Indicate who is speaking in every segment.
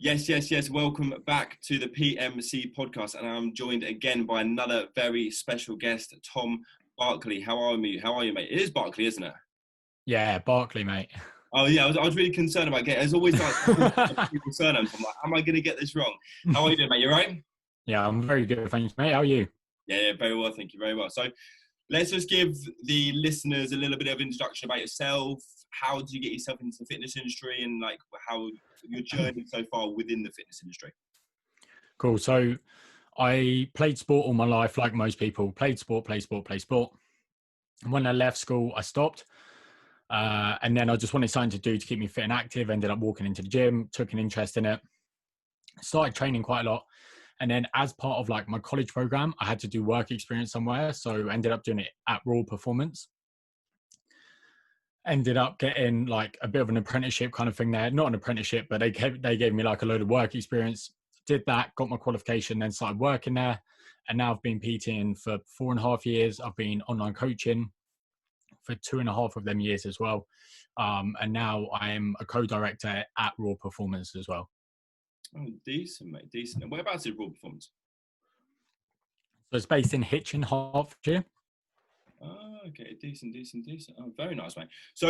Speaker 1: Yes. Welcome back to the PMC Podcast, and I'm joined again by another very special guest, Tom Barkley. How are you, mate? It is Barkley, isn't it?
Speaker 2: Yeah, Barkley, mate.
Speaker 1: Oh, yeah. I was really concerned about getting. There's always like people's surnames. I'm like, am I going to get this wrong? How are you doing, mate? You all right?
Speaker 2: Yeah, I'm very good, thanks, mate. How are you?
Speaker 1: Yeah, very well. Thank you. Very well. So, let's just give the listeners a little bit of introduction about yourself. How did you get yourself into the fitness industry, and like how your journey so far within the fitness industry?
Speaker 2: Cool. So I played sport all my life, like most people. Played sport. And when I left school, I stopped. And then I just wanted something to do to keep me fit and active. Ended up walking into the gym, took an interest in it. Started training quite a lot. And then as part of like my college program, I had to do work experience somewhere. So I ended up doing it at Raw Performance. Ended up getting like a bit of an apprenticeship kind of thing there. Not an apprenticeship, but they gave me like a load of work experience. Did that, got my qualification, then started working there. And now I've been PTing for 4.5 years. I've been online coaching for 2.5 of them years as well. And now I am a co-director at Raw Performance as well.
Speaker 1: Oh, decent, mate. Decent. And whereabouts is Raw Performance?
Speaker 2: So it's based in Hitchin, Hertfordshire.
Speaker 1: Oh, okay. Decent. Oh, very nice, mate. So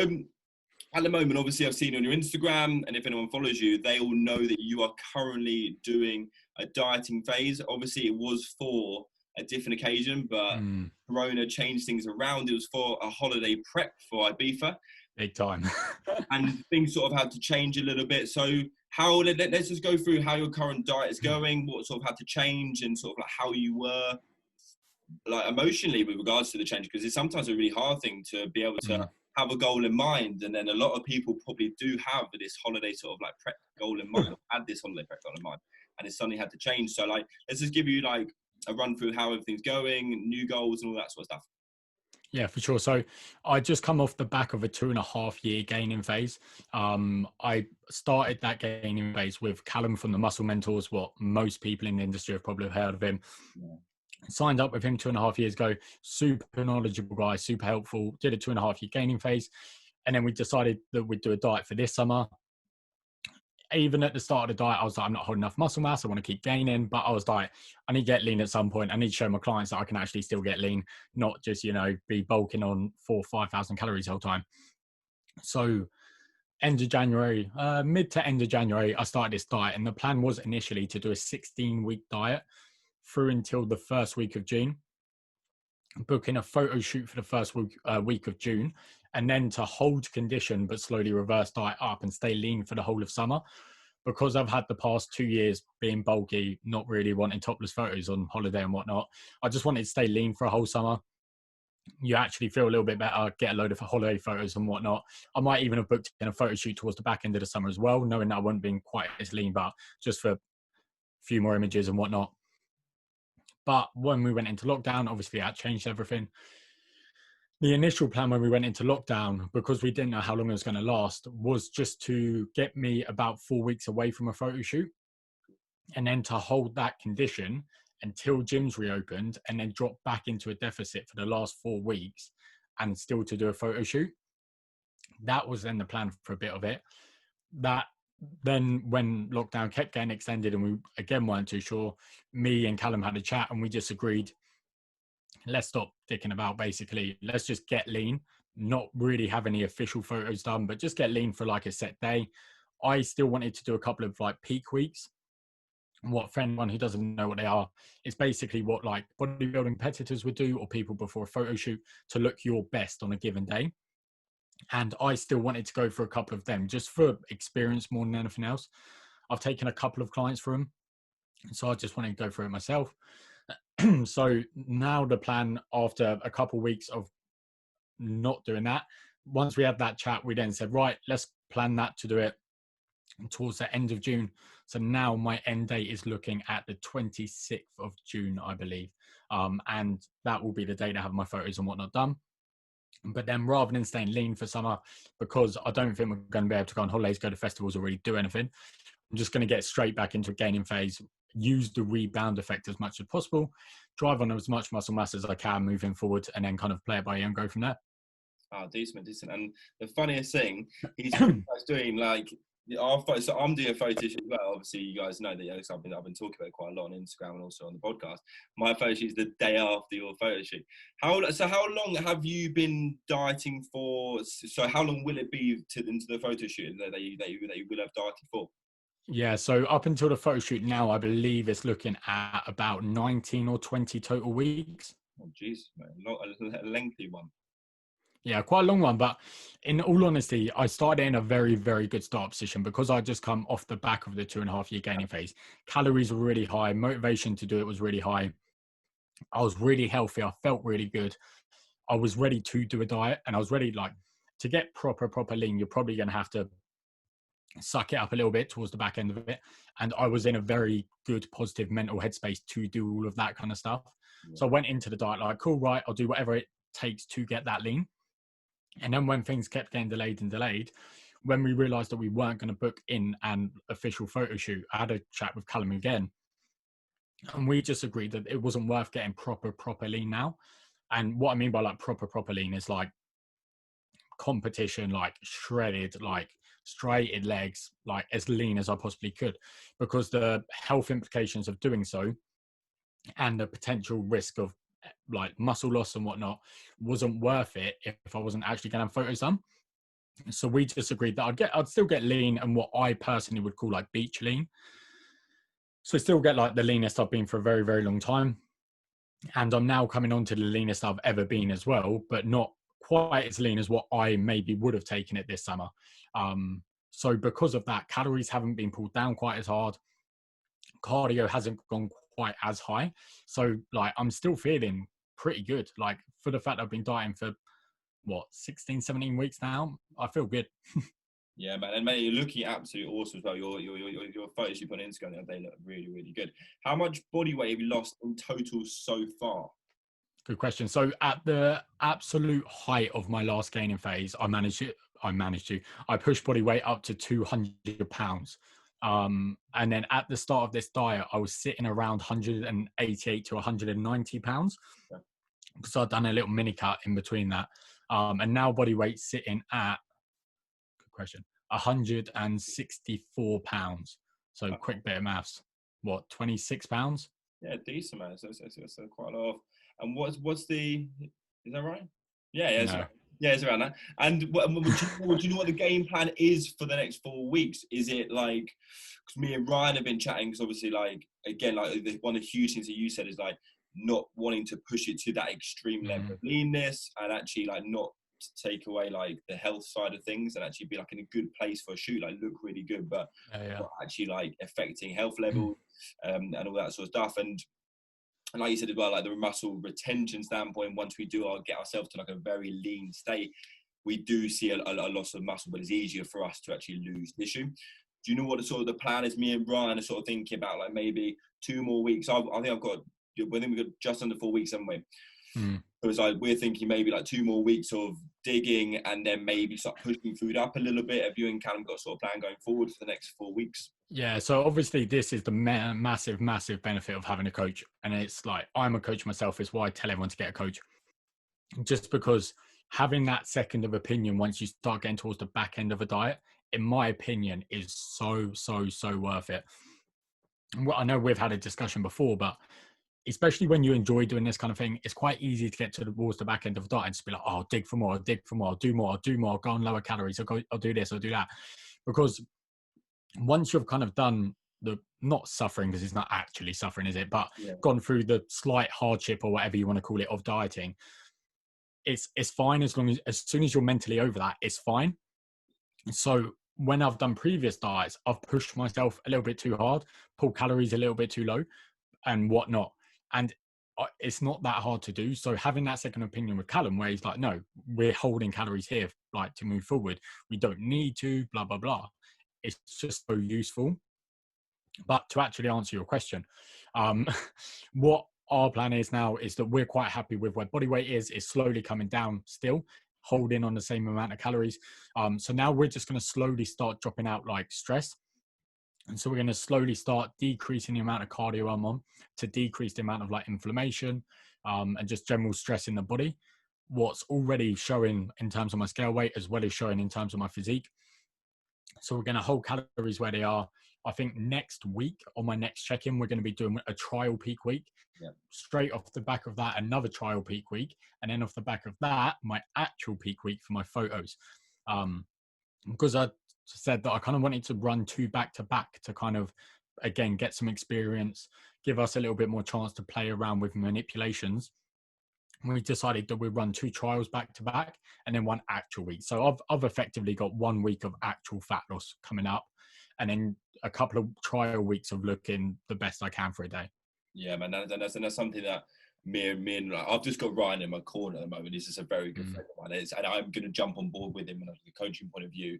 Speaker 1: at the moment, obviously, I've seen on your Instagram, and if anyone follows you, they all know that you are currently doing a dieting phase. Obviously, it was for a different occasion, but Corona changed things around. It was for a holiday prep for Ibiza.
Speaker 2: Big time.
Speaker 1: And things sort of had to change a little bit. So let's just go through how your current diet is going, what sort of had to change, and sort of like how you were like emotionally with regards to the change, because it's sometimes a really hard thing to be able to have a goal in mind, and then a lot of people probably do have this holiday sort of like prep goal in mind, or had this holiday prep goal in mind, and it suddenly had to change. So like, let's just give you like a run through how everything's going, new goals and all that sort of stuff.
Speaker 2: Yeah, for sure. So I just come off the back of a 2.5 year gaining phase. I started that gaining phase with Callum from the Muscle Mentors, what most people in the industry have probably heard of him. Yeah. Signed up with him 2.5 years ago. Super knowledgeable guy, super helpful. Did a 2.5 year gaining phase. And then we decided that we'd do a diet for this summer. Even at the start of the diet, I was like, I'm not holding enough muscle mass. I want to keep gaining. But I was like, I need to get lean at some point. I need to show my clients that I can actually still get lean, not just, be bulking on 4,000 or 5,000 calories the whole time. So end of January, mid to end of January, I started this diet. And the plan was initially to do a 16-week diet through until the first week of June, booking a photo shoot for the first week of June, and then to hold condition but slowly reverse diet up and stay lean for the whole of summer. Because I've had the past 2 years being bulky, not really wanting topless photos on holiday and whatnot, I just wanted to stay lean for a whole summer. You actually feel a little bit better, get a load of holiday photos and whatnot. I might even have booked in a photo shoot towards the back end of the summer as well, knowing that I wouldn't be quite as lean, but just for a few more images and whatnot. But when we went into lockdown, obviously that changed everything. The initial plan when we went into lockdown, because we didn't know how long it was going to last, was just to get me about 4 weeks away from a photo shoot, and then to hold that condition until gyms reopened, and then drop back into a deficit for the last 4 weeks and still to do a photo shoot. That was then the plan for a bit of it. That then when lockdown kept getting extended and we again weren't too sure, me and Callum had a chat and we just agreed, let's stop dicking about basically. Let's just get lean, not really have any official photos done, but just get lean for like a set day. I still wanted to do a couple of like peak weeks. What for anyone who doesn't know what they are, it's basically what like bodybuilding competitors would do or people before a photo shoot to look your best on a given day. And I still wanted to go for a couple of them just for experience more than anything else. I've taken a couple of clients for them, so I just wanted to go for it myself. So now the plan, after a couple of weeks of not doing that, once we had that chat, we then said, right, let's plan that to do it towards the end of June. So now my end date is looking at the 26th of June, I believe. And that will be the date I have my photos and whatnot done. But then rather than staying lean for summer, because I don't think we're going to be able to go on holidays, go to festivals or really do anything, I'm just going to get straight back into a gaining phase, use the rebound effect as much as possible, drive on as much muscle mass as I can moving forward, and then kind of play it by ear and go from there.
Speaker 1: Oh, decent. And the funniest thing, he's doing like So I'm doing a photo shoot as well. Obviously, you guys know that it's something that I've been talking about quite a lot on Instagram and also on the podcast. My photo shoot is the day after your photo shoot. How long have you been dieting for? So how long will it be into the photo shoot that you will have dieted for?
Speaker 2: Yeah, so up until the photo shoot now, I believe it's looking at about 19 or 20 total weeks.
Speaker 1: Oh, jeez, a lengthy one.
Speaker 2: Yeah, quite a long one. But in all honesty, I started in a very, very good start position because I just come off the back of the 2.5 year gaining phase. Calories were really high. Motivation to do it was really high. I was really healthy. I felt really good. I was ready to do a diet, and I was ready, like, to get proper lean. You're probably going to have to suck it up a little bit towards the back end of it. And I was in a very good, positive mental headspace to do all of that kind of stuff. Yeah. So I went into the diet like, cool, right, I'll do whatever it takes to get that lean. And then when things kept getting delayed, when we realized that we weren't going to book in an official photo shoot, I had a chat with Callum again. And we just agreed that it wasn't worth getting proper lean now. And what I mean by like proper lean is like competition, like shredded, like straighted legs, like as lean as I possibly could, because the health implications of doing so and the potential risk of like muscle loss and whatnot wasn't worth it if I wasn't actually going to have photos done. So we just agreed that I'd still get lean and what I personally would call like beach lean. So I still get like the leanest I've been for a very, very long time. And I'm now coming on to the leanest I've ever been as well, but not quite as lean as what I maybe would have taken it this summer. So because of that, calories haven't been pulled down quite as hard. Cardio hasn't gone quite as high. So like, I'm still feeling pretty good. Like for the fact I've been dieting for 16, 17 weeks now, I feel good.
Speaker 1: Yeah, man. And man, you're looking absolutely awesome as well. Your photos you put on Instagram, they look really, really good. How much body weight have you lost in total so far?
Speaker 2: Good question. So at the absolute height of my last gaining phase, I pushed body weight up to 200 pounds. And then at the start of this diet, I was sitting around 188 to 190 pounds. Okay. Because I'd done a little mini cut in between that. And now body weight sitting at, good question, 164 pounds. So quick bit of maths. 26 pounds?
Speaker 1: Yeah, decent, man. So quite a lot of. And what's the? Is that right? Yeah, no. It's around that. And do you know what the game plan is for the next 4 weeks? Is it like? Because me and Ryan have been chatting. Because obviously, like again, like one of the huge things that you said is like not wanting to push it to that extreme level of leanness, and actually like not to take away like the health side of things, and actually be like in a good place for a shoot, like look really good, but not actually like affecting health levels and all that sort of stuff. And like you said as well, like the muscle retention standpoint, once we do get ourselves to like a very lean state, we do see a loss of muscle, but it's easier for us to actually lose tissue. Do you know what the plan is? Me and Ryan are sort of thinking about like maybe 2 more weeks. I think we've got just under 4 weeks, haven't we? So it's like we're thinking maybe like 2 more weeks of digging and then maybe start pushing food up a little bit. Have you and Callum got sort of plan going forward for the next 4 weeks?
Speaker 2: Yeah, so obviously this is the massive benefit of having a coach. And it's like, I'm a coach myself, is why I tell everyone to get a coach. Just because having that second of opinion once you start getting towards the back end of a diet, in my opinion, is so worth it. Well, I know we've had a discussion before, but especially when you enjoy doing this kind of thing, it's quite easy to get towards the back end of a diet and just be like, oh, I'll dig for more, I'll do more, I'll go on lower calories, I'll do this, I'll do that. Because once you've kind of done the, not suffering, because it's not actually suffering, is it? But gone through the slight hardship or whatever you want to call it of dieting, it's fine as soon as you're mentally over that, it's fine. So when I've done previous diets, I've pushed myself a little bit too hard, pulled calories a little bit too low and whatnot. And it's not that hard to do. So having that second opinion with Callum, where he's like, no, we're holding calories here, like to move forward. We don't need to, blah, blah, blah. It's just so useful. But to actually answer your question, what our plan is now is that we're quite happy with where body weight is slowly coming down still, holding on the same amount of calories. So now we're just going to slowly start dropping out like stress. And so we're going to slowly start decreasing the amount of cardio I'm on to decrease the amount of like inflammation and just general stress in the body. What's already showing in terms of my scale weight as well as showing in terms of my physique. So we're going to hold calories where they are. I think next week on my next check-in, we're going to be doing a trial peak week.
Speaker 1: Yeah.
Speaker 2: Straight off the back of that, another trial peak week. And then off the back of that, my actual peak week for my photos. Because I said that I kind of wanted to run 2 back to back to kind of, again, get some experience, give us a little bit more chance to play around with manipulations. We decided that we'd run 2 trials back to back and then 1 actual week. So I've effectively got 1 week of actual fat loss coming up, and then a couple of trial weeks of looking the best I can for a day.
Speaker 1: Yeah, man, that's something that me and I've just got Ryan in my corner at the moment. He's just a very good friend of mine, and I'm going to jump on board with him from a coaching point of view.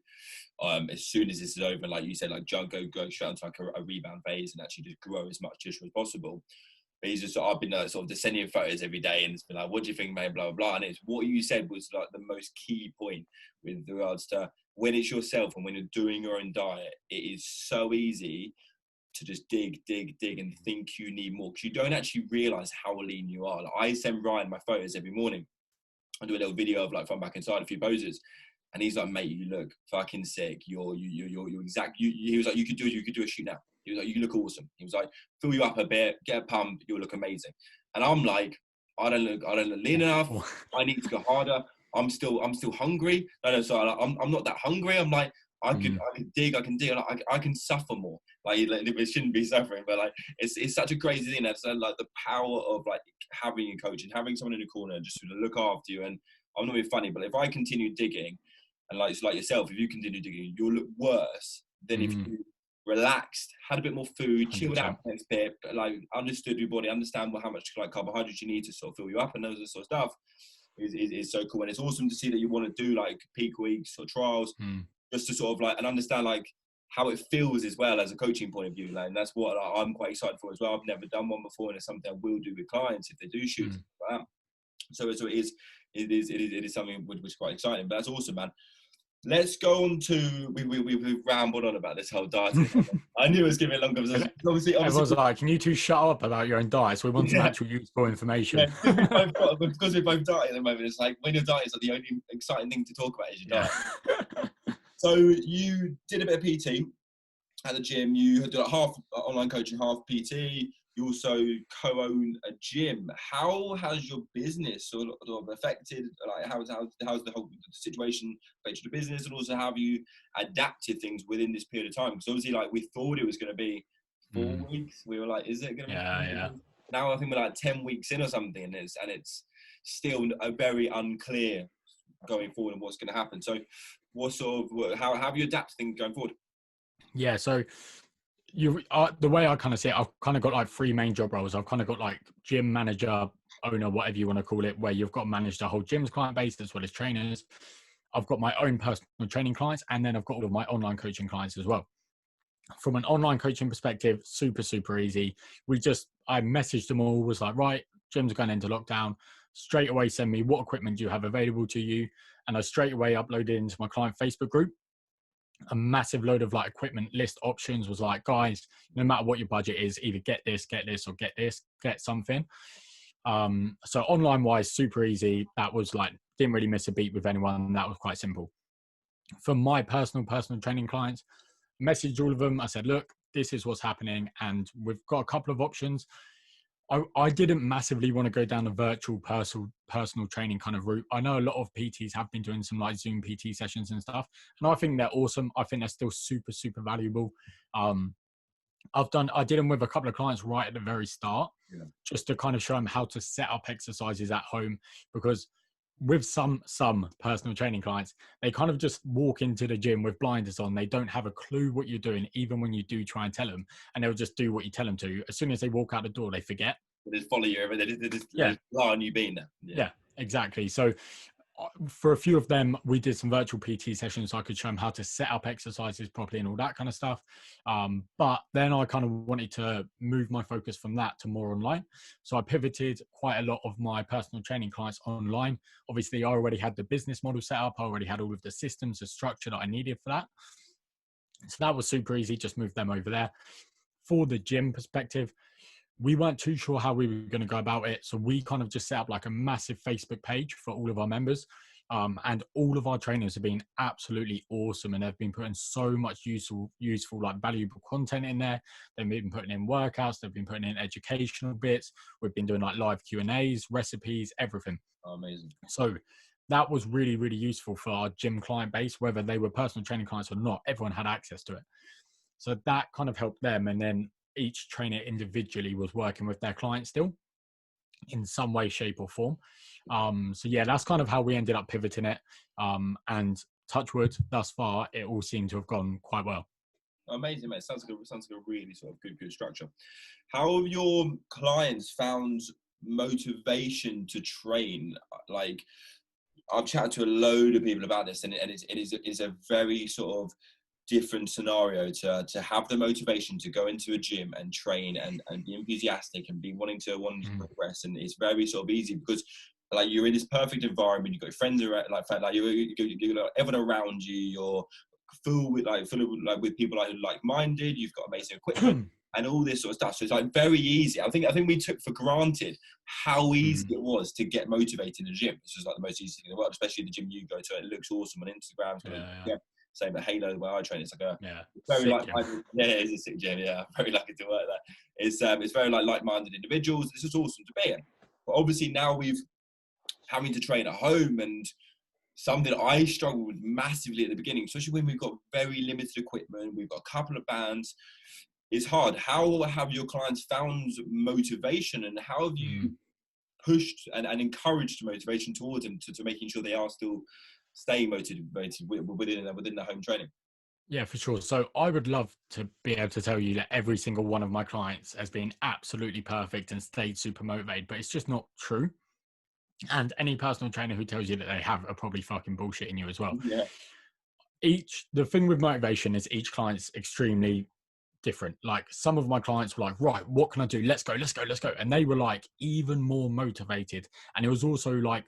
Speaker 1: As soon as this is over, like you said, like go straight into like a rebound phase and actually just grow as much tissue as possible. But he's just, I've been sort of just sending photos every day, and it's been like, what do you think, mate? Blah, blah, blah. And it's what you said was like the most key point with regards to when it's yourself and when you're doing your own diet, it is so easy to just dig and think you need more, because you don't actually realize how lean you are. Like, I send Ryan my photos every morning. I do a little video of like from back inside, a few poses, and he's like, mate, you look fucking sick. You're exact. He was like, you could do a shoot now. He was like, you look awesome. He was like, fill you up a bit, get a pump, you'll look amazing. And I'm like, I don't look lean enough. I need to go harder. I'm still hungry. So I'm not that hungry. I'm like, I can dig. I can suffer more. Like it shouldn't be suffering, but like it's such a crazy thing. That's like the power of like having a coach and having someone in the corner just to look after you. And I'm not being funny, but if I continue digging, and like yourself, if you continue digging, you'll look worse than if you relaxed, had a bit more food, 100%. Chilled out next bit, like understood your body, understand how much like carbohydrates you need to sort of fill you up, and those sort of stuff is so cool. And it's awesome to see that you want to do like peak weeks or trials, just to sort of like and understand like how it feels as well as a coaching point of view. Like, and that's what I'm quite excited for as well. I've never done one before, and it's something I will do with clients if they do shoot like that. So it is something which is quite exciting. But that's awesome, man. Let's go on to we've rambled on about this whole diet. I knew it was going to be a long conversation. Obviously,
Speaker 2: everyone's like, "Can you two shut up about your own diet? So we want some actual useful information."
Speaker 1: Yeah, because we both diet at the moment. It's like when you're dieting, it's like the only exciting thing to talk about is your diet. So you did a bit of PT at the gym. You did like half online coaching, half PT. You also co-own a gym. How has your business sort of affected? Like, how's the whole situation affected your business, and also how have you adapted things within this period of time? Because obviously, like we thought it was going to be 4 weeks. We were like, is it going to be? Yeah. Now I think we're like 10 weeks in or something, and it's still very unclear going forward and what's going to happen. So, how have you adapted things going forward?
Speaker 2: Yeah. So. The way I kind of see it, I've kind of got like 3 main job roles. I've kind of got like gym manager, owner, whatever you want to call it, where you've got to manage the whole gym's client base as well as trainers. I've got my own personal training clients, and then I've got all of my online coaching clients as well. From an online coaching perspective, super easy. I messaged them all, was like, right, gyms are going into lockdown. Straight away, send me what equipment do you have available to you. And I straight away uploaded into my client Facebook group a massive load of like equipment list options. Was like, guys, no matter what your budget is, either get this, or get something. So online wise, super easy. That was like, didn't really miss a beat with anyone. That was quite simple. For my personal training clients, messaged all of them. I said, look, this is what's happening, and we've got a couple of options. I didn't massively want to go down the virtual personal training kind of route. I know a lot of PTs have been doing some like Zoom PT sessions and stuff, and I think they're awesome. I think they're still super valuable. I did them with a couple of clients right at the very start, just to kind of show them how to set up exercises at home, because with some personal training clients, they kind of just walk into the gym with blinders on. They don't have a clue what you're doing, even when you do try and tell them, and they'll just do what you tell them to. As soon as they walk out the door, they forget.
Speaker 1: They just follow you. They just rely on you being there.
Speaker 2: Yeah, exactly. So for a few of them, we did some virtual PT sessions so I could show them how to set up exercises properly and all that kind of stuff. But then I kind of wanted to move my focus from that to more online. So I pivoted quite a lot of my personal training clients online. Obviously, I already had the business model set up. I already had all of the systems, the structure that I needed for that. So that was super easy. Just moved them over there. For the gym perspective, we weren't too sure how we were going to go about it. So we kind of just set up like a massive Facebook page for all of our members. And all of our trainers have been absolutely awesome, and they've been putting so much useful, like valuable content in there. They've been putting in workouts, they've been putting in educational bits. We've been doing like live Q&As, recipes, everything.
Speaker 1: Oh, amazing.
Speaker 2: So that was really, really useful for our gym client base, whether they were personal training clients or not. Everyone had access to it. So that kind of helped them. And then each trainer individually was working with their client still in some way, shape or form. So yeah, that's kind of how we ended up pivoting it. And touch wood, thus far, it all seemed to have gone quite well.
Speaker 1: Amazing, mate. Sounds like a really sort of good structure. How have your clients found motivation to train? Like, I've chatted to a load of people about this, and it is a very sort of different scenario to have the motivation to go into a gym and train and be enthusiastic and be wanting to progress. And it's very sort of easy because like you're in this perfect environment, you've got your friends around, like you everyone around you, you're full of with people like like-minded, you've got amazing equipment and all this sort of stuff. So it's like very easy. I think we took for granted how easy it was to get motivated in a gym. It's just like the most easy thing in the world, especially the gym you go to. It looks awesome on Instagram. Yeah. Same at Halo where I train. It's like very like-minded. Yeah, it's a sick gym. Yeah, I'm very lucky to work there. It's very like-minded individuals. This is awesome to be in. But obviously now we've having to train at home, and something I struggled with massively at the beginning, especially when we've got very limited equipment, we've got a couple of bands. It's hard. How have your clients found motivation, and how have you pushed and encouraged motivation towards them to making sure they are still staying motivated within the home training?
Speaker 2: Yeah, for sure. So I would love to be able to tell you that every single one of my clients has been absolutely perfect and stayed super motivated, but it's just not true. And any personal trainer who tells you that they have are probably fucking bullshitting you as well.
Speaker 1: Yeah.
Speaker 2: The thing with motivation is each client's extremely different. Like some of my clients were like, right, what can I do? Let's go. And they were like even more motivated. And it was also like,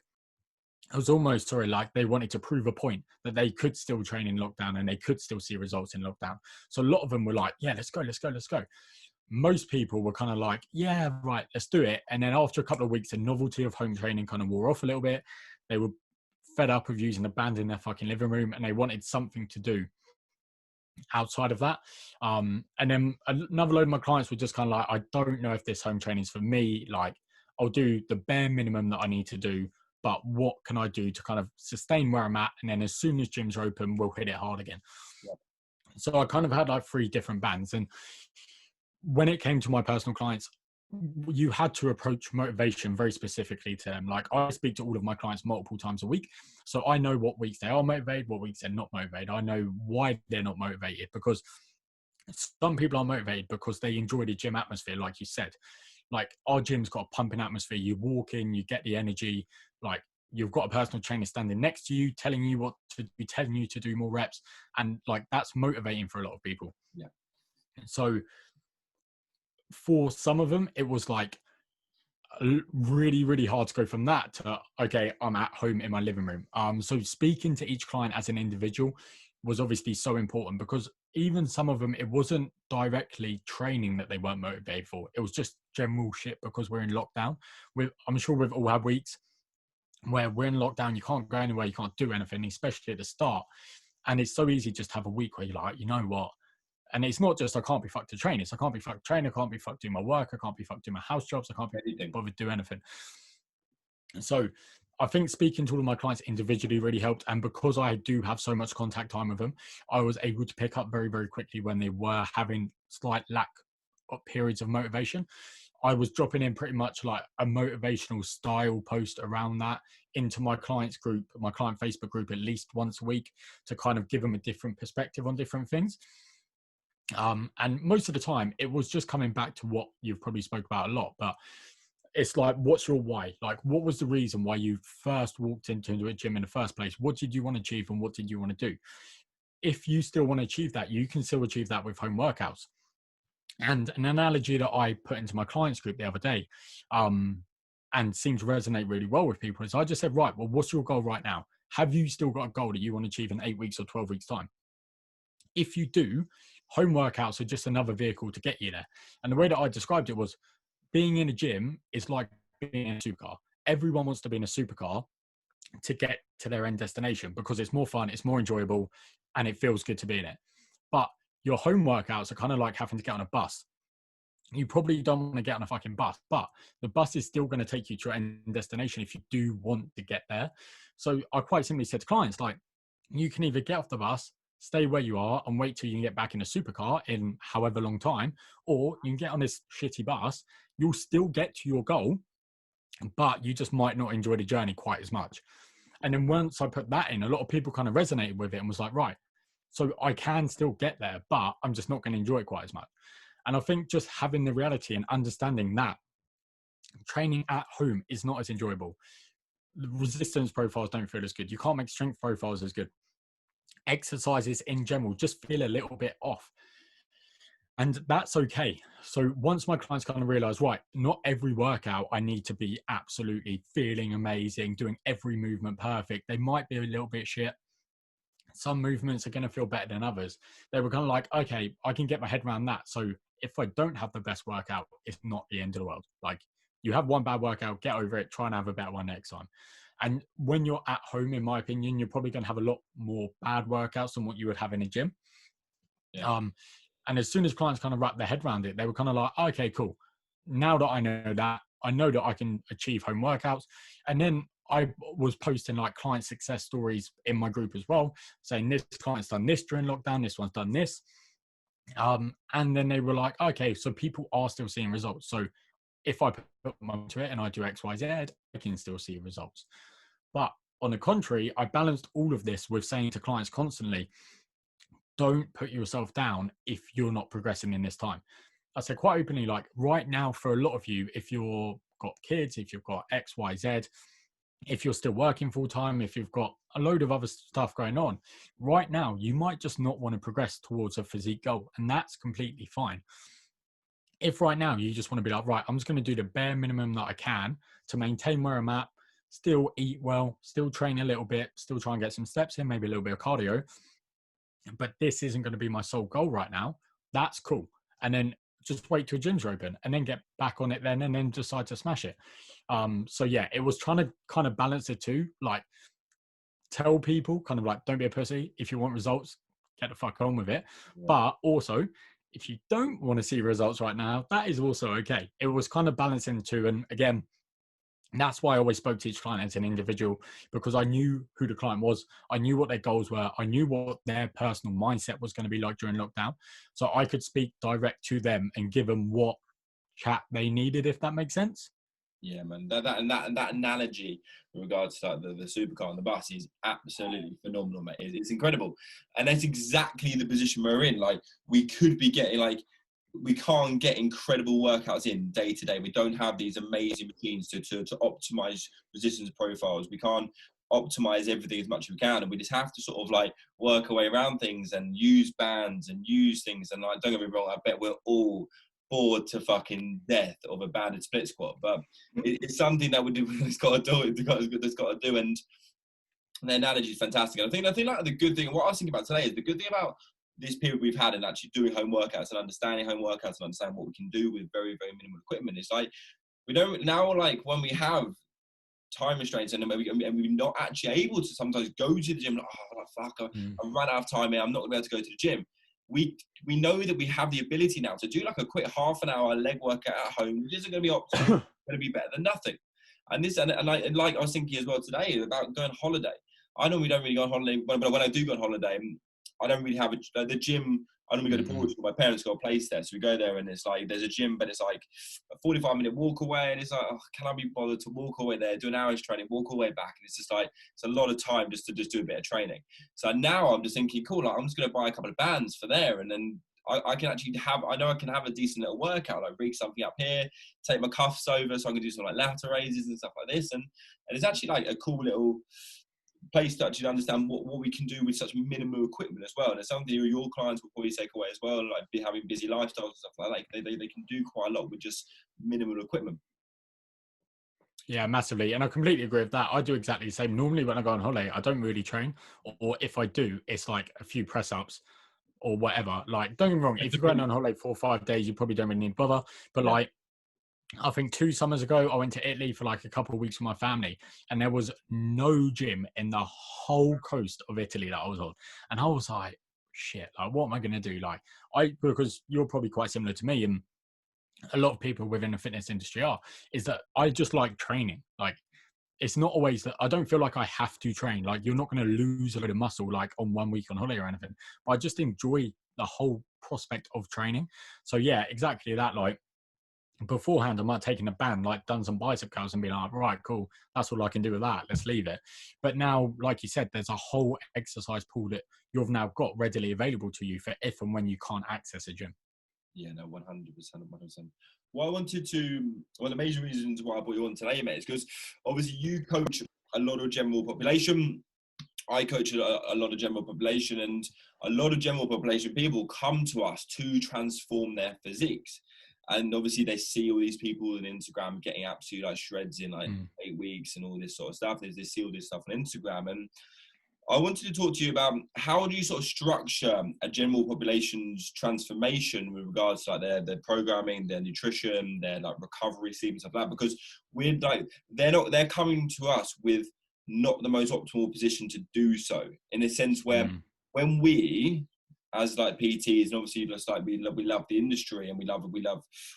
Speaker 2: it was almost like they wanted to prove a point that they could still train in lockdown and they could still see results in lockdown. So a lot of them were like, yeah, let's go. Most people were kind of like, yeah, right, let's do it. And then after a couple of weeks, the novelty of home training kind of wore off a little bit. They were fed up of using the band in their fucking living room and they wanted something to do outside of that. And then another load of my clients were just kind of like, I don't know if this home training is for me. Like, I'll do the bare minimum that I need to do, but what can I do to kind of sustain where I'm at? And then as soon as gyms are open, we'll hit it hard again. Yep. So I kind of had like 3 different bands. And when it came to my personal clients, you had to approach motivation very specifically to them. Like I speak to all of my clients multiple times a week. So I know what weeks they are motivated, what weeks they're not motivated. I know why they're not motivated, because some people are motivated because they enjoy the gym atmosphere, like you said. Like our gym's got a pumping atmosphere. You walk in, you get the energy. Like you've got a personal trainer standing next to you, telling you what to do, telling you to do more reps. And like that's motivating for a lot of people.
Speaker 1: Yeah.
Speaker 2: So for some of them, it was like really, really hard to go from that to, okay, I'm at home in my living room. So speaking to each client as an individual was obviously so important, because even some of them, it wasn't directly training that they weren't motivated for. It was just general shit because we're in lockdown. I'm sure we've all had weeks where we're in lockdown, you can't go anywhere, you can't do anything, especially at the start. And it's so easy just to have a week where you're like, you know what? And it's not just I can't be fucked to train. It's I can't be fucked to train. I can't be fucked doing my work. I can't be fucked doing my house jobs. I can't be bothered to do anything. So I think speaking to all of my clients individually really helped. And because I do have so much contact time with them, I was able to pick up very, very quickly when they were having slight lack of periods of motivation. I was dropping in pretty much like a motivational style post around that into my clients group, my client Facebook group, at least once a week to kind of give them a different perspective on different things. And most of the time it was just coming back to what you've probably spoke about a lot, but it's like, what's your why? Like, what was the reason why you first walked into a gym in the first place? What did you want to achieve and what did you want to do? If you still want to achieve that, you can still achieve that with home workouts. And an analogy that I put into my clients group the other day, and seemed to resonate really well with people, is I just said, right, well, what's your goal right now? Have you still got a goal that you want to achieve in 8 weeks or 12 weeks time? If you do, home workouts are just another vehicle to get you there. And the way that I described it was, being in a gym is like being in a supercar. Everyone wants to be in a supercar. to get to their end destination because it's more fun, it's more enjoyable, and it feels good to be in it. But your home workouts are kind of like having to get on a bus. You probably don't want to get on a fucking bus, but the bus is still going to take you to your end destination if you do want to get there. So I quite simply said to clients, like, you can either get off the bus, stay where you are and wait till you can get back in a supercar in however long time, or you can get on this shitty bus. You'll still get to your goal, but you just might not enjoy the journey quite as much. And then once I put that in, a lot of people kind of resonated with it and was like, right, so I can still get there, but I'm just not going to enjoy it quite as much. And I think just having the reality and understanding that training at home is not as enjoyable. The resistance profiles don't feel as good. You can't make strength profiles as good. Exercises in general just feel a little bit off. And that's okay. So once my clients kind of realize, right, not every workout I need to be absolutely feeling amazing, doing every movement perfect. They might be a little bit shit. Some movements are going to feel better than others. They were kind of like, okay, I can get my head around that. So if I don't have the best workout, it's not the end of the world. Like, you have one bad workout, get over it, try and have a better one next time. And when you're at home, in my opinion, you're probably going to have a lot more bad workouts than what you would have in a gym. Yeah. And as soon as clients kind of wrap their head around it, they were kind of like, okay, cool. Now that I know that I can achieve home workouts. And then I was posting like client success stories in my group as well, saying this client's done this during lockdown, this one's done this. And then they were like, okay, so people are still seeing results. So if I put my mind to it and I do X, Y, Z, I can still see results. But on the contrary, I balanced all of this with saying to clients constantly, don't put yourself down if you're not progressing in this time. I said quite openly, like right now for a lot of you, if you've got kids, if you've got X, Y, Z, if you're still working full time, if you've got a load of other stuff going on, right now, you might just not want to progress towards a physique goal. And that's completely fine. If right now you just want to be like, right, I'm just going to do the bare minimum that I can to maintain where I'm at, still eat well, still train a little bit, still try and get some steps in, maybe a little bit of cardio, but this isn't going to be my sole goal right now, that's cool. And then just wait till gyms are open and then get back on it then and then decide to smash it. So yeah, it was trying to kind of balance it too, like tell people kind of like, don't be a pussy. If you want results, get the fuck on with it. Yeah. But also, if you don't want to see results right now, that is also okay. It was kind of balancing the two. And again, that's why I always spoke to each client as an individual, because I knew who the client was. I knew what their goals were. I knew what their personal mindset was going to be like during lockdown. So I could speak direct to them and give them what chat they needed, if that makes sense.
Speaker 1: Yeah, man. That analogy in regards to like the supercar and the bus is absolutely phenomenal, mate. It's incredible. And that's exactly the position we're in. Like, we could be getting we can't get incredible workouts in day to day. We don't have these amazing routines to optimize resistance profiles. We can't optimize everything as much as we can, and we just have to sort of like work our way around things and use bands and use things. And like, don't get me wrong, I bet we're all bored to fucking death of a banded split squat, but it's something that it's got to do. It's got to do, and the analogy is fantastic. And I think like the good thing, what I was thinking about today is the good thing about this period we've had and actually doing home workouts and understanding home workouts and understanding what we can do with very, very minimal equipment. It's like, we don't now, like when we have time restraints and we're not actually able to sometimes go to the gym, like, oh, fuck, I ran out of time here, I'm not going to be able to go to the gym. We know that we have the ability now to do like a quick half an hour leg workout at home, which isn't going to be optimal, going to be better than nothing. And this, and like I was thinking as well today about going on holiday. I normally don't really go on holiday, but when I do go on holiday, I don't really have the gym. I normally go to Portugal. My parents got a place there, so we go there, and it's like there's a gym, but it's like a 45-minute walk away, and it's like, oh, can I be bothered to walk away there, do an hour's training, walk away back, and it's just like it's a lot of time just to do a bit of training. So now I'm just thinking, cool, like, I'm just going to buy a couple of bands for there, and then I can actually I know I can have a decent little workout, like rig something up here, take my cuffs over, so I can do some like lateral raises and stuff like this, and it's actually like a cool little place to actually understand what we can do with such minimal equipment as well. And it's something your clients will probably take away as well, like having busy lifestyles and stuff like that. They can do quite a lot with just minimal equipment.
Speaker 2: Yeah, massively. And I completely agree with that. I do exactly the same. Normally when I go on holiday, I don't really train, or if I do, it's like a few press ups or whatever. Like, don't get me wrong, if you're going on holiday 4 or 5 days, you probably don't really need to bother. But like, I think 2 summers ago, I went to Italy for like a couple of weeks with my family, and there was no gym in the whole coast of Italy that I was on. And I was like, shit, like, what am I going to do? Like, because you're probably quite similar to me, and a lot of people within the fitness industry is that I just like training. Like, it's not always that I don't feel like I have to train. Like, you're not going to lose a load of muscle like on 1 week on holiday or anything. But I just enjoy the whole prospect of training. So yeah, exactly that. Like, beforehand, I might have taken a band, like done some bicep curls and be like, right, cool, that's all I can do with that, let's leave it. But now, like you said, there's a whole exercise pool that you've now got readily available to you for if and when you can't access a gym.
Speaker 1: Yeah, no, 100%, 100%. Well, one of the major reasons why I brought you on today, mate, is because obviously you coach a lot of general population. I coach a lot of general population, and a lot of general population people come to us to transform their physiques. And obviously they see all these people on Instagram getting absolute like shreds in like 8 weeks and all this sort of stuff. They see all this stuff on Instagram. And I wanted to talk to you about how do you sort of structure a general population's transformation with regards to like their programming, their nutrition, their like recovery sleep and stuff like that, because we're like, they're coming to us with not the most optimal position to do so, in a sense where when we as like PTs, and obviously just like we love the industry and we love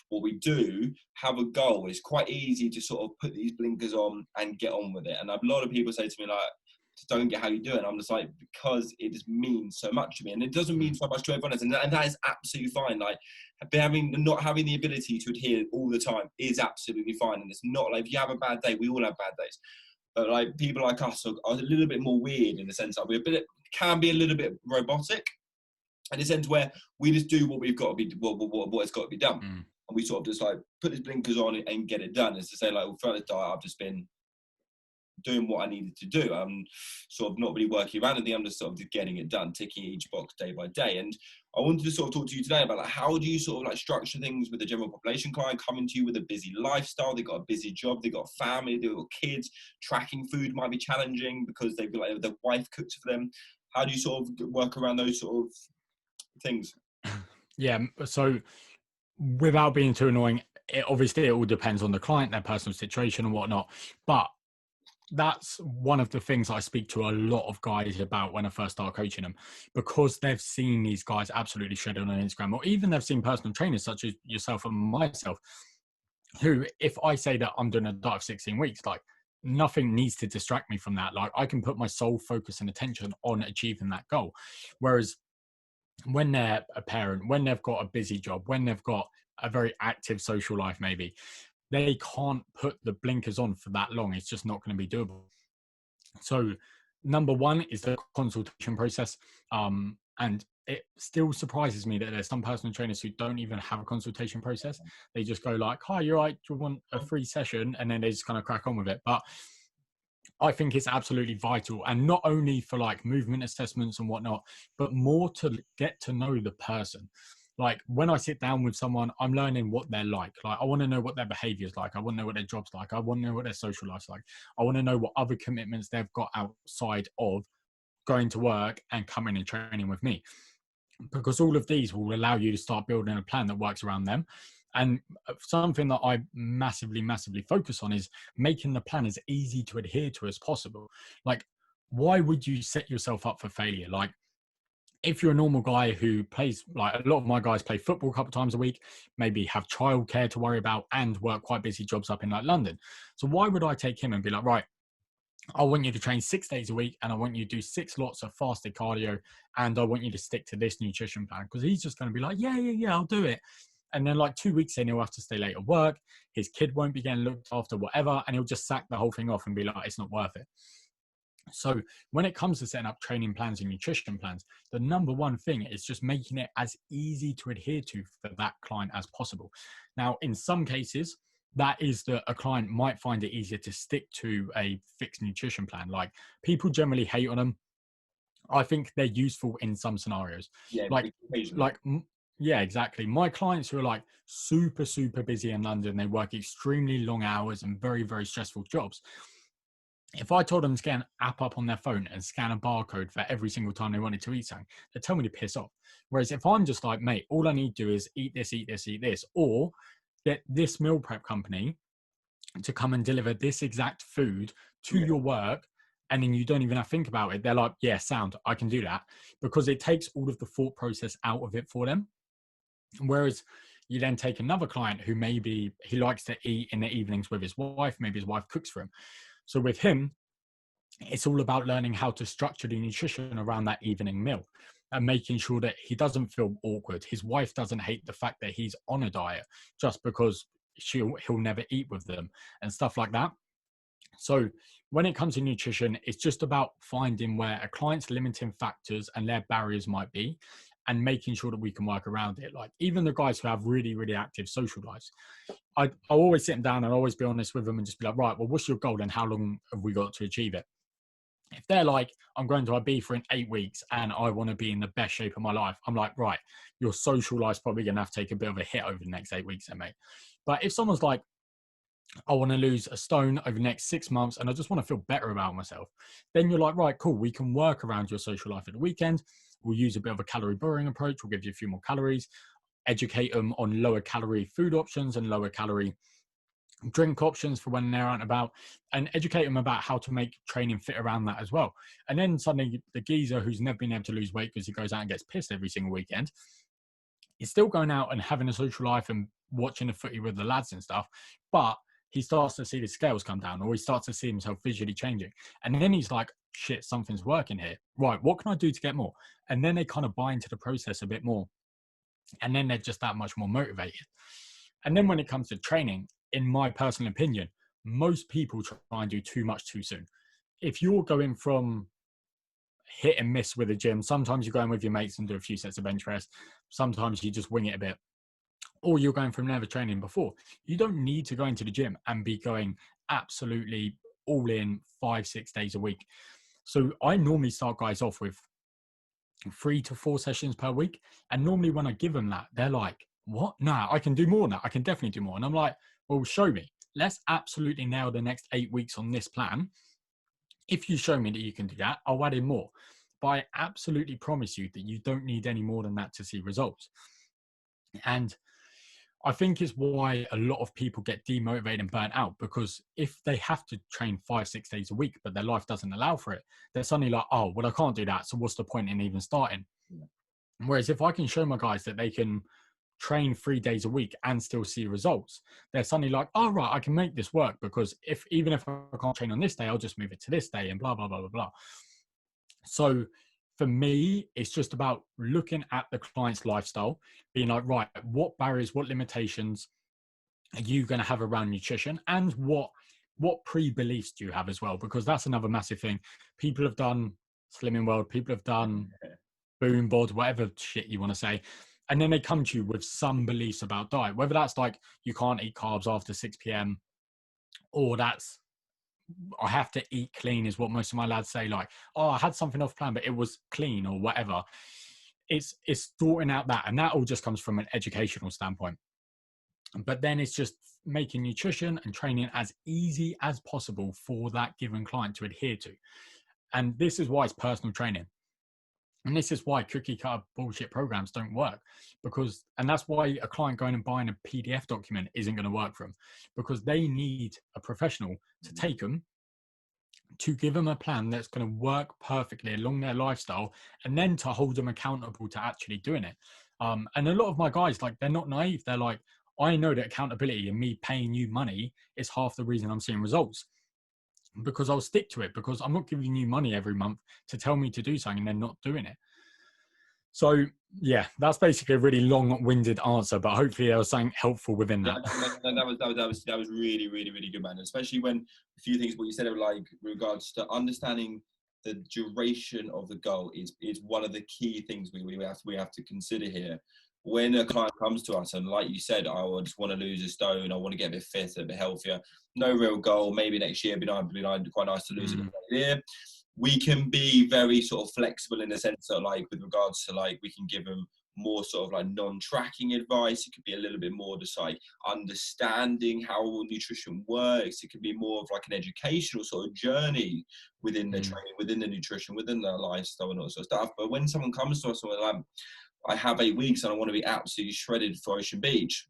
Speaker 1: what we do, have a goal. It's quite easy to sort of put these blinkers on and get on with it. And a lot of people say to me like, just don't get how you do it. And I'm just like, because it just means so much to me, and it doesn't mean so much to everyone else, and that is absolutely fine. Like not having the ability to adhere all the time is absolutely fine, and it's not like if you have a bad day, we all have bad days. But like people like us are a little bit more weird in the sense that can be a little bit robotic, in a sense where we just do what we've got to be, what has got to be done, and we sort of just like put these blinkers on and get it done. Is to say like, well, throughout this diet, I've just been doing what I needed to do. I'm sort of not really working around anything. I'm just sort of just getting it done, ticking each box day by day. And I wanted to sort of talk to you today about like, how do you sort of like structure things with the general population client coming to you with a busy lifestyle? They've got a busy job, they've got a family, they've got kids. Tracking food might be challenging because they've got like their wife cooks for them. How do you sort of work around those sort of things?
Speaker 2: Yeah, so without being too annoying, obviously it all depends on the client, their personal situation and whatnot, but that's one of the things I speak to a lot of guys about when I first start coaching them, because they've seen these guys absolutely shredded on Instagram, or even they've seen personal trainers such as yourself and myself, who, if I say that I'm doing a diet of 16 weeks, like nothing needs to distract me from that. Like I can put my sole focus and attention on achieving that goal. Whereas when they're a parent, when they've got a busy job, when they've got a very active social life, maybe they can't put the blinkers on for that long. It's just not going to be doable. So number one is the consultation process. And it still surprises me that there's some personal trainers who don't even have a consultation process. They just go like, hi, you're right, do you want a free session? And then they just kind of crack on with it. But I think it's absolutely vital, and not only for like movement assessments and whatnot, but more to get to know the person. Like when I sit down with someone, I'm learning what they're like. Like I want to know what their behavior is like. I want to know what their job's like. I want to know what their social life's like. I want to know what other commitments they've got outside of going to work and coming and training with me, because all of these will allow you to start building a plan that works around them. And something that I massively focus on is making the plan as easy to adhere to as possible. Like, why would you set yourself up for failure? Like, if you're a normal guy who plays, like a lot of my guys play football a couple of times a week, maybe have childcare to worry about and work quite busy jobs up in like London. So why would I take him and be like, right, I want you to train 6 days a week and I want you to do 6 lots of fasted cardio and I want you to stick to this nutrition plan? Because he's just going to be like, yeah, I'll do it. And then like 2 weeks in, he'll have to stay late at work. His kid won't be getting looked after, whatever. And he'll just sack the whole thing off and be like, it's not worth it. So when it comes to setting up training plans and nutrition plans, the number one thing is just making it as easy to adhere to for that client as possible. Now, in some cases, that is that a client might find it easier to stick to a fixed nutrition plan. Like people generally hate on them. I think they're useful in some scenarios.
Speaker 1: Yeah,
Speaker 2: Yeah, exactly. My clients who are like super busy in London, they work extremely long hours and very stressful jobs. If I told them to get an app up on their phone and scan a barcode for every single time they wanted to eat something, they'd tell me to piss off. Whereas if I'm just like, mate, all I need to do is eat this, or get this meal prep company to come and deliver this exact food to your work, and then you don't even have to think about it. They're like, yeah, sound, I can do that, because it takes all of the thought process out of it for them. Whereas you then take another client who maybe he likes to eat in the evenings with his wife, maybe his wife cooks for him. So with him, it's all about learning how to structure the nutrition around that evening meal and making sure that he doesn't feel awkward. His wife doesn't hate the fact that he's on a diet just because he'll never eat with them and stuff like that. So when it comes to nutrition, it's just about finding where a client's limiting factors and their barriers might be, and making sure that we can work around it. Like even the guys who have really, really active social lives, I always sit them down and always be honest with them and just be like, right, well, what's your goal and how long have we got to achieve it? If they're like, I'm going to Ibiza in 8 weeks and I want to be in the best shape of my life, I'm like, right, your social life's probably going to have to take a bit of a hit over the next 8 weeks then, mate. But if someone's like, I want to lose a stone over the next 6 months and I just want to feel better about myself, then you're like, right, cool, we can work around your social life at the weekend. We'll use a bit of a calorie borrowing approach. We'll give you a few more calories, educate them on lower calorie food options and lower calorie drink options for when they're out and about, and educate them about how to make training fit around that as well. And then suddenly the geezer who's never been able to lose weight because he goes out and gets pissed every single weekend is still going out and having a social life and watching the footy with the lads and stuff, but he starts to see the scales come down, or he starts to see himself visually changing. And then he's like, shit, something's working here. Right, what can I do to get more? And then they kind of buy into the process a bit more. And then they're just that much more motivated. And then when it comes to training, in my personal opinion, most people try and do too much too soon. If you're going from hit and miss with a gym, sometimes you're going with your mates and do a few sets of bench press. Sometimes you just wing it a bit. Or you're going from never training before. You don't need to go into the gym and be going absolutely all in 5-6 days a week. So I normally start guys off with 3 to 4 sessions per week. And normally when I give them that, they're like, what? No, I can do more now. I can definitely do more. And I'm like, well, show me. Let's absolutely nail the next 8 weeks on this plan. If you show me that you can do that, I'll add in more. But I absolutely promise you that you don't need any more than that to see results. And I think is why a lot of people get demotivated and burnt out, because if they have to train 5-6 days a week, but their life doesn't allow for it, they're suddenly like, oh, well, I can't do that. So what's the point in even starting? Yeah. Whereas if I can show my guys that they can train 3 days a week and still see results, they're suddenly like, oh, right, I can make this work, because even if I can't train on this day, I'll just move it to this day and blah, blah, blah, blah, blah. So for me, it's just about looking at the client's lifestyle, being like, right, what barriers, what limitations are you going to have around nutrition, and what pre-beliefs do you have as well? Because that's another massive thing. People have done Slimming World, people have done Boom Bod, whatever shit you want to say. And then they come to you with some beliefs about diet, whether that's like you can't eat carbs after 6 p.m. or that's I have to eat clean, is what most of my lads say. Like, oh, I had something off plan, but it was clean or whatever. It's sorting out that. And that all just comes from an educational standpoint. But then it's just making nutrition and training as easy as possible for that given client to adhere to. And this is why it's personal training. And this is why cookie cutter bullshit programs don't work, and that's why a client going and buying a PDF document isn't going to work for them, because they need a professional to take them, to give them a plan that's going to work perfectly along their lifestyle, and then to hold them accountable to actually doing it. And a lot of my guys, like, they're not naive. They're like, I know that accountability and me paying you money is half the reason I'm seeing results, because I'll stick to it, because I'm not giving you money every month to tell me to do something and then not doing it. So yeah, that's basically a really long-winded answer, but hopefully there was something helpful within that.
Speaker 1: That was really, really, really good, man. Especially when a few things what you said, like regards to understanding the duration of the goal is one of the key things we have to consider here. When a client comes to us and, like you said, I just want to lose a stone, I want to get a bit fitter, a bit healthier, no real goal, maybe next year, be quite nice to lose a bit here. We can be very sort of flexible in the sense that, like, with regards to, like, we can give them more sort of like non-tracking advice. It could be a little bit more just like understanding how nutrition works. It could be more of like an educational sort of journey within the training, within the nutrition, within their lifestyle and all sort of stuff. But when someone comes to us and we're like, I have 8 weeks and I want to be absolutely shredded for Ocean Beach,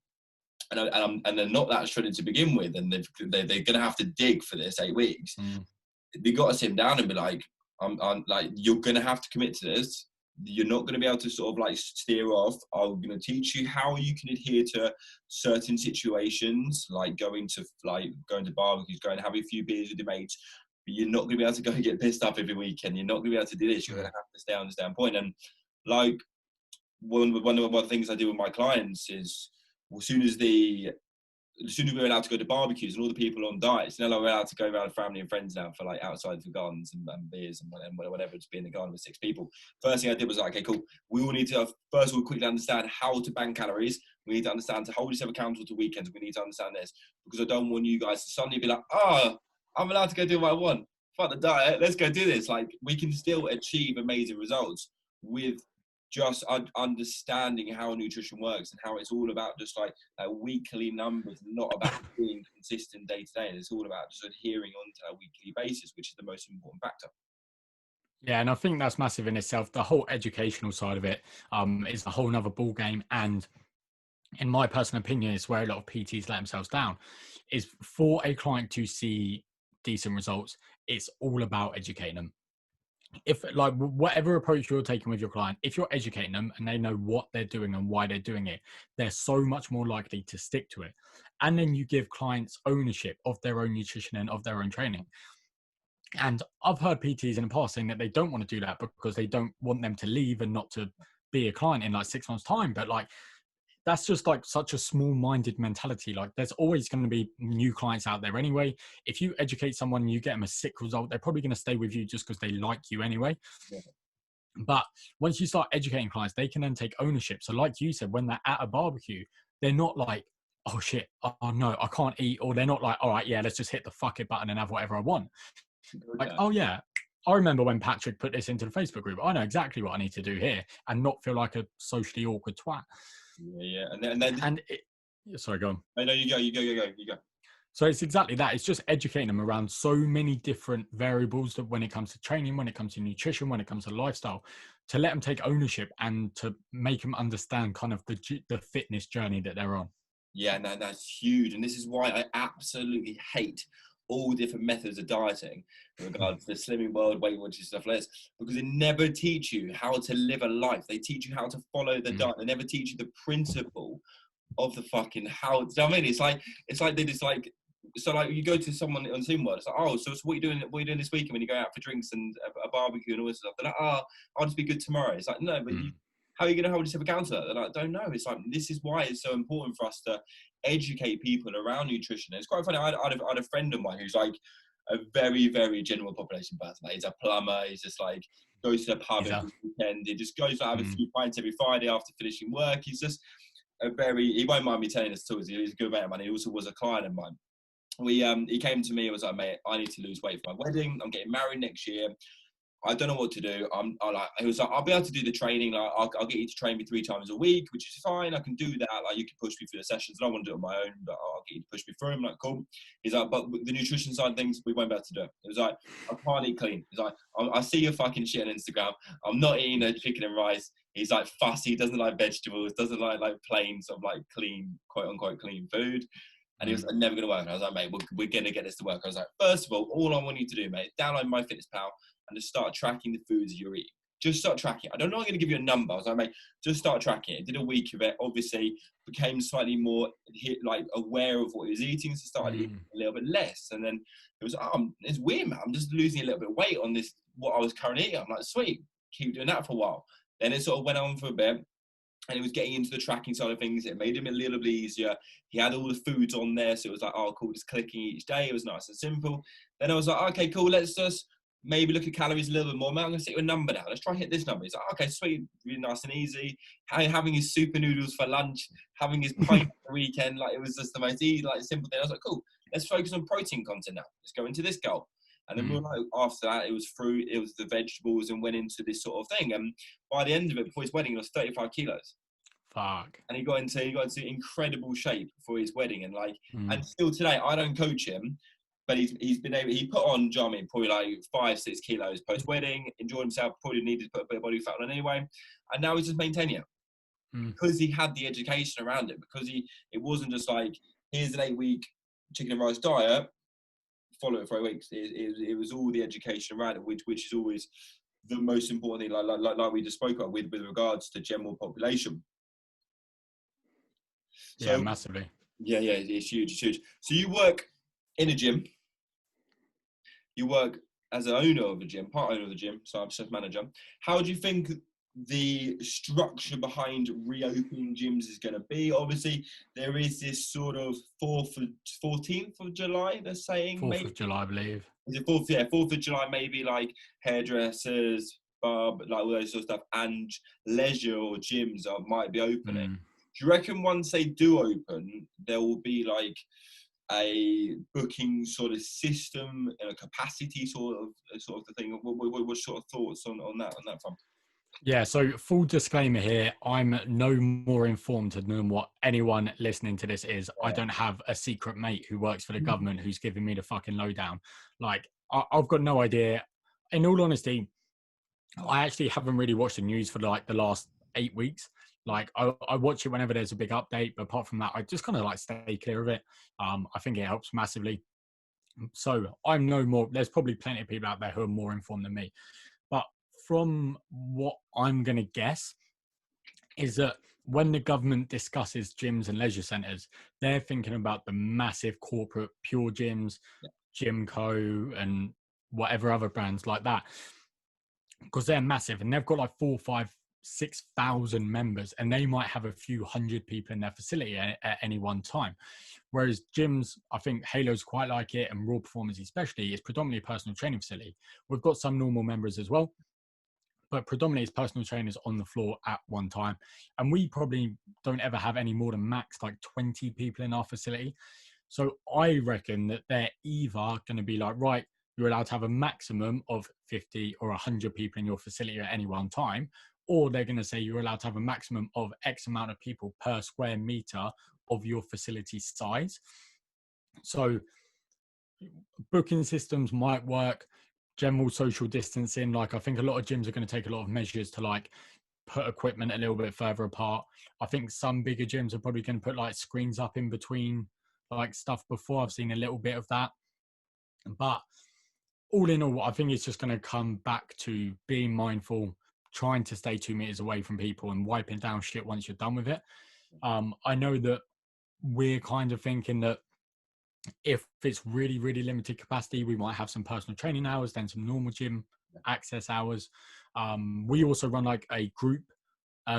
Speaker 1: and they're not that shredded to begin with, and they're going to have to dig for this 8 weeks. They got to sit them down and be like, I'm like, you're going to have to commit to this. You're not going to be able to sort of like steer off. I'm going to teach you how you can adhere to certain situations, like going to barbecues, going and having a few beers with your mates. But you're not going to be able to go and get pissed up every weekend. You're not going to be able to do this. You're going to have to stay on the standpoint. And like one of the things I do with my clients is, as soon as we're allowed to go to barbecues and all the people on diets, we're allowed to go around with family and friends now for like outside for gardens and beers and whatever, just be in the garden with 6 people. First thing I did was like, okay, cool. We all need to first of all quickly understand how to bank calories. We need to understand to hold yourself accountable to weekends. We need to understand this, because I don't want you guys to suddenly be like, I'm allowed to go do what I want. Fuck the diet. Let's go do this. Like, we can still achieve amazing results with just understanding how nutrition works and how it's all about just like weekly numbers, not about being consistent day to day. It's all about just adhering on to a weekly basis, which is the most important factor.
Speaker 2: Yeah, and I think that's massive in itself. The whole educational side of it is a whole nother ball game. And in my personal opinion, it's where a lot of PTs let themselves down. Is for a client to see decent results, it's all about educating them. If like whatever approach you're taking with your client, if you're educating them and they know what they're doing and why they're doing it, they're so much more likely to stick to it. And then you give clients ownership of their own nutrition and of their own training. And I've heard PTs in the past saying that they don't want to do that because they don't want them to leave and not to be a client in like 6 months' time. But like, that's just like such a small-minded mentality. Like, there's always going to be new clients out there anyway. If you educate someone and you get them a sick result, they're probably going to stay with you just because they like you anyway. Yeah. But once you start educating clients, they can then take ownership. So like you said, when they're at a barbecue, they're not like, oh shit, oh no, I can't eat. Or they're not like, all right, yeah, let's just hit the fuck it button and have whatever I want. Like, oh yeah, I remember when Patrick put this into the Facebook group. I know exactly what I need to do here and not feel like a socially awkward twat.
Speaker 1: Yeah. And then
Speaker 2: sorry, go on.
Speaker 1: I know you go.
Speaker 2: So it's exactly that. It's just educating them around so many different variables that when it comes to training, when it comes to nutrition, when it comes to lifestyle, to let them take ownership and to make them understand kind of the fitness journey that they're on.
Speaker 1: Yeah, no, that's huge. And this is why I absolutely hate all different methods of dieting in regards to the slimming world, Weight Watchers, stuff like this, because they never teach you how to live a life. They teach you how to follow the diet. They never teach you the principle of the fucking how. Do you know what I mean? It's like they just like, so like you go to someone on Zoom world, it's like, oh, so what are you doing this weekend when you go out for drinks and a barbecue and all this stuff? They're like, oh, I'll just be good tomorrow. It's like, no, but how are you going to hold yourself accountable to that? They're like, don't know. It's like, this is why it's so important for us to educate people around nutrition. And it's quite funny. I had a friend of mine who's like a very, very general population person. Like, he's a plumber. He's just like goes to the pub every weekend. He just goes to have a few pints every Friday after finishing work. He's just he won't mind me telling this too. He's a good mate of mine. He also was a client of mine. He came to me and was like, mate, I need to lose weight for my wedding. I'm getting married next year. I don't know what to do. He was like, I'll be able to do the training. Like, I'll get you to train me 3 times a week, which is fine. I can do that. Like, you can push me through the sessions. I don't want to do it on my own, but I'll get you to push me through. I'm like, cool. He's like, but the nutrition side of things, we won't be able to do it. It was like, I can't eat clean. He's like, I see your fucking shit on Instagram. I'm not eating no chicken and rice. He's like fussy, doesn't like vegetables, doesn't like plain sort of like clean, quote unquote clean food. And he was like, never going to work. And I was like, mate, we're going to get this to work. I was like, first of all I want you to do, mate, download MyFitnessPal and just start tracking the foods you're eating. Just start tracking. I don't know, I'm going to give you a number. I was like, mate, just start tracking it. Did a week of it, obviously became slightly more like aware of what he was eating, so started eating a little bit less. And then it was, it's weird, man. I'm just losing a little bit of weight on this, what I was currently eating. I'm like, sweet, keep doing that for a while. Then it sort of went on for a bit. And he was getting into the tracking side of things. It made him a little bit easier. He had all the foods on there. So it was like, oh, cool, just clicking each day. It was nice and simple. Then I was like, okay, cool, let's just maybe look at calories a little bit more. Man, I'm going to set you a number now. Let's try and hit this number. He's like, okay, sweet, really nice and easy. Having his super noodles for lunch, having his pint for the weekend. Like, it was just the most easy, like, simple thing. I was like, cool, let's focus on protein content now. Let's go into this goal. And then we were like, after that, it was fruit, it was the vegetables, and went into this sort of thing. And by the end of it, before his wedding, it was 35 kilos.
Speaker 2: Fuck.
Speaker 1: And he got into incredible shape for his wedding. And like, and still today, I don't coach him, but he put on, do you know what I mean, probably like 5-6 kilos post wedding, enjoyed himself, probably needed to put a bit of body fat on anyway. And now he's just maintaining it. because he had the education around it, because it wasn't just like, here's an 8-week chicken and rice diet, follow it for 8 weeks. It was all the education around it, which is always the most important thing, like we just spoke about with regards to general population. So,
Speaker 2: yeah, massively.
Speaker 1: Yeah, it's huge, it's huge. So you work in a gym. You work as an owner of a gym, part owner of the gym, so I'm chef manager. How do you think the structure behind reopening gyms is going to be? Obviously, there is this sort of 14th of July, they're saying.
Speaker 2: 4th of July, I believe.
Speaker 1: Is it 4th? Yeah, 4th of July, maybe, like hairdressers, barb, like all those sort of stuff, and leisure or gyms might be opening. Do you reckon once they do open, there will be like a booking sort of system and a capacity sort of the thing? What sort of thoughts on that front?
Speaker 2: Yeah, so full disclaimer here, I'm no more informed than what anyone listening to this is. I don't have a secret mate who works for the government who's giving me the fucking lowdown. Like, I've got no idea. In all honesty, I actually haven't really watched the news for like the last 8 weeks. Like, I watch it whenever there's a big update, but apart from that, I just kind of like stay clear of it. I think it helps massively. So I'm no more, there's probably plenty of people out there who are more informed than me. But from what I'm going to guess is that when the government discusses gyms and leisure centres, they're thinking about the massive corporate pure gyms, Gymco and whatever other brands like that, because they're massive and they've got like 4, 5, 6,000 members and they might have a few hundred people in their facility at any one time. Whereas gyms, I think Halo's quite like it, and Raw Performance especially, is predominantly a personal training facility. We've got some normal members as well, but predominantly it's personal trainers on the floor at one time. And we probably don't ever have any more than max like 20 people in our facility. So I reckon that they're either going to be like, right, you're allowed to have a maximum of 50 or 100 people in your facility at any one time, or they're going to say you're allowed to have a maximum of X amount of people per square meter of your facility size. So booking systems might work. General social distancing, like I think a lot of gyms are going to take a lot of measures to like put equipment a little bit further apart. I think some bigger gyms are probably going to put like screens up in between like stuff before. I've seen a little bit of that. But all in all, I think it's just going to come back to being mindful, trying to stay 2 meters away from people and wiping down shit once you're done with it. I know that we're kind of thinking that if it's really, really limited capacity, we might have some personal training hours, then some normal gym access hours. We also run like a group